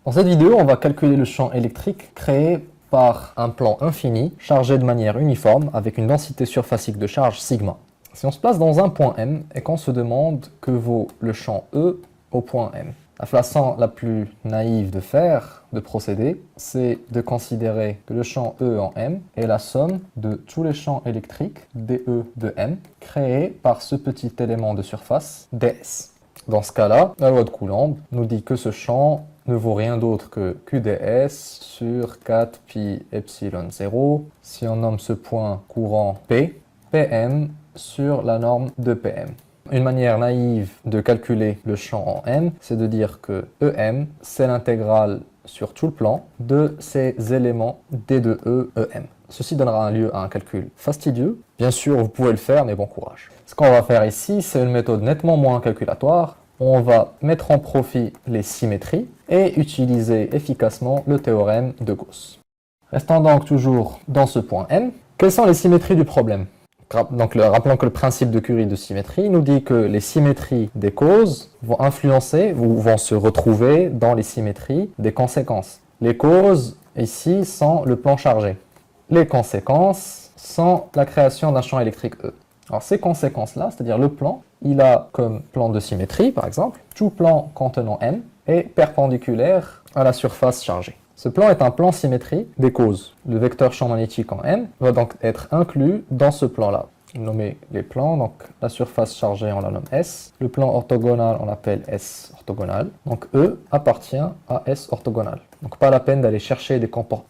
Dans cette vidéo, on va calculer le champ électrique créé par un plan infini chargé de manière uniforme avec une densité surfacique de charge sigma. Si on se place dans un point M et qu'on se demande que vaut le champ E au point M, la façon la plus naïve de procéder, c'est de considérer que le champ E en M est la somme de tous les champs électriques dE de M créés par ce petit élément de surface ds. Dans ce cas-là, la loi de Coulomb nous dit que ce champ ne vaut rien d'autre que QdS sur 4 pi epsilon 0. Si on nomme ce point courant P, Pm sur la norme de Pm. Une manière naïve de calculer le champ en M, c'est de dire que Em, c'est l'intégrale sur tout le plan de ces éléments D de E, Em. Ceci donnera lieu à un calcul fastidieux. Bien sûr, vous pouvez le faire, mais bon courage. Ce qu'on va faire ici, c'est une méthode nettement moins calculatoire. On va mettre en profit les symétries et utiliser efficacement le théorème de Gauss. Restons donc toujours dans ce point M. Quelles sont les symétries du problème? Donc, rappelons que le principe de Curie de symétrie nous dit que les symétries des causes vont influencer ou vont se retrouver dans les symétries des conséquences. Les causes, ici, sont le plan chargé. Les conséquences sont la création d'un champ électrique E. Alors, ces conséquences-là, c'est-à-dire le plan, il a comme plan de symétrie, par exemple, tout plan contenant M est perpendiculaire à la surface chargée. Ce plan est un plan symétrie des causes. Le vecteur champ magnétique en M va donc être inclus dans ce plan-là. Nommer les plans, donc la surface chargée, on la nomme S. Le plan orthogonal, on l'appelle S orthogonal. Donc E appartient à S orthogonal. Donc pas la peine d'aller chercher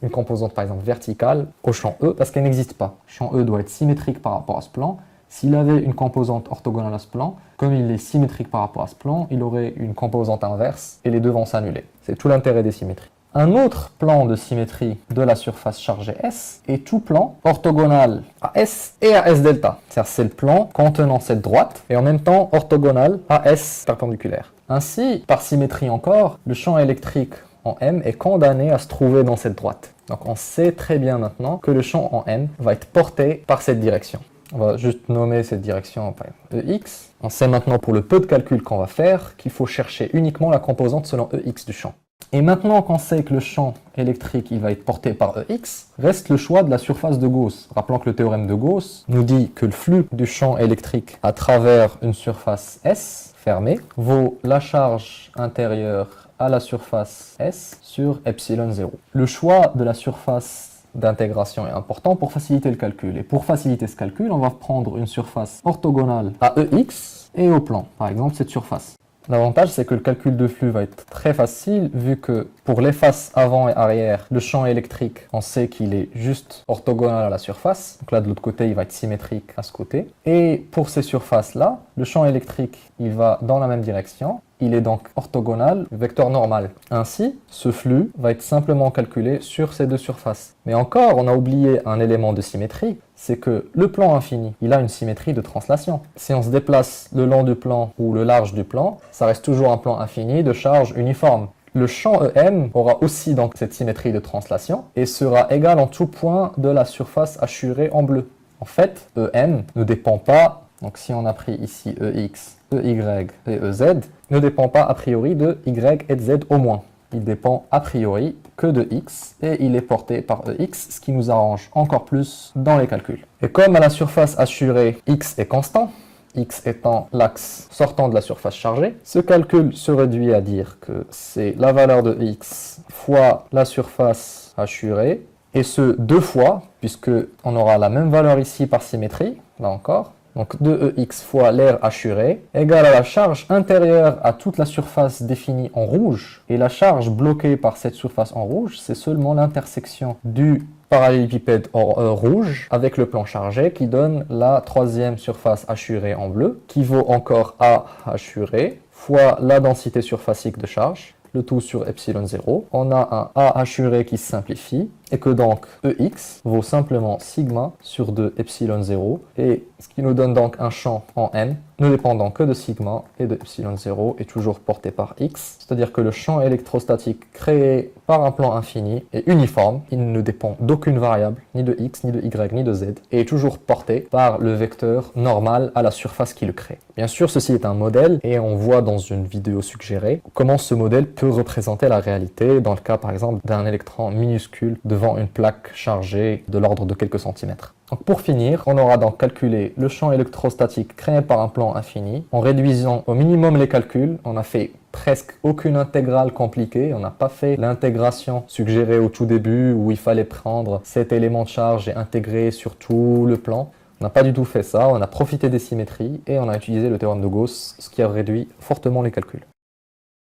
une composante, par exemple, verticale au champ E, parce qu'elle n'existe pas. Le champ E doit être symétrique par rapport à ce plan. S'il avait une composante orthogonale à ce plan, comme il est symétrique par rapport à ce plan, il aurait une composante inverse et les deux vont s'annuler. C'est tout l'intérêt des symétries. Un autre plan de symétrie de la surface chargée S est tout plan orthogonal à S et à S delta. C'est-à-dire c'est le plan contenant cette droite et en même temps orthogonal à S perpendiculaire. Ainsi, par symétrie encore, le champ électrique en M est condamné à se trouver dans cette droite. Donc on sait très bien maintenant que le champ en M va être porté par cette direction. On va juste nommer cette direction par exemple, EX. On sait maintenant pour le peu de calcul qu'on va faire qu'il faut chercher uniquement la composante selon EX du champ. Et maintenant qu'on sait que le champ électrique il va être porté par EX, reste le choix de la surface de Gauss. Rappelons que le théorème de Gauss nous dit que le flux du champ électrique à travers une surface S fermée vaut la charge intérieure à la surface S sur epsilon 0. Le choix de la surface d'intégration est important pour faciliter le calcul. Et pour faciliter ce calcul, on va prendre une surface orthogonale à EX et au plan, par exemple cette surface. L'avantage, c'est que le calcul de flux va être très facile vu que pour les faces avant et arrière, le champ électrique, on sait qu'il est juste orthogonal à la surface. Donc là, de l'autre côté, il va être symétrique à ce côté. Et pour ces surfaces-là, le champ électrique, il va dans la même direction. Il est donc orthogonal, vecteur normal. Ainsi, ce flux va être simplement calculé sur ces deux surfaces. Mais encore, on a oublié un élément de symétrie, c'est que le plan infini, il a une symétrie de translation. Si on se déplace le long du plan ou le large du plan, ça reste toujours un plan infini de charge uniforme. Le champ EM aura aussi donc cette symétrie de translation et sera égal en tout point de la surface hachurée en bleu. En fait, EM ne dépend pas, donc si on a pris ici EX, EY et EZ, ne dépend pas a priori de Y et de Z au moins. Il dépend a priori que de X et il est porté par EX, ce qui nous arrange encore plus dans les calculs. Et comme à la surface hachurée, X est constant, X étant l'axe sortant de la surface chargée, ce calcul se réduit à dire que c'est la valeur de X fois la surface hachurée, et ce deux fois, puisque on aura la même valeur ici par symétrie, là encore. Donc 2EX fois l'aire hachuré égale à la charge intérieure à toute la surface définie en rouge. Et la charge bloquée par cette surface en rouge, c'est seulement l'intersection du parallélépipède rouge avec le plan chargé qui donne la troisième surface hachurée en bleu, qui vaut encore A hachuré fois la densité surfacique de charge, le tout sur epsilon 0. On a un A hachuré qui se simplifie, et que donc EX vaut simplement sigma sur 2 epsilon 0, et ce qui nous donne donc un champ en M ne dépendant que de sigma et de epsilon 0 est toujours porté par X, c'est-à-dire que le champ électrostatique créé par un plan infini est uniforme, il ne dépend d'aucune variable, ni de X, ni de Y, ni de Z, et est toujours porté par le vecteur normal à la surface qui le crée. Bien sûr, ceci est un modèle, et on voit dans une vidéo suggérée comment ce modèle peut représenter la réalité dans le cas par exemple d'un électron minuscule devant une plaque chargée de l'ordre de quelques centimètres. Donc pour finir, on aura donc calculé le champ électrostatique créé par un plan infini. En réduisant au minimum les calculs, on a fait presque aucune intégrale compliquée. On n'a pas fait l'intégration suggérée au tout début où il fallait prendre cet élément de charge et intégrer sur tout le plan. On n'a pas du tout fait ça, on a profité des symétries et on a utilisé le théorème de Gauss, ce qui a réduit fortement les calculs.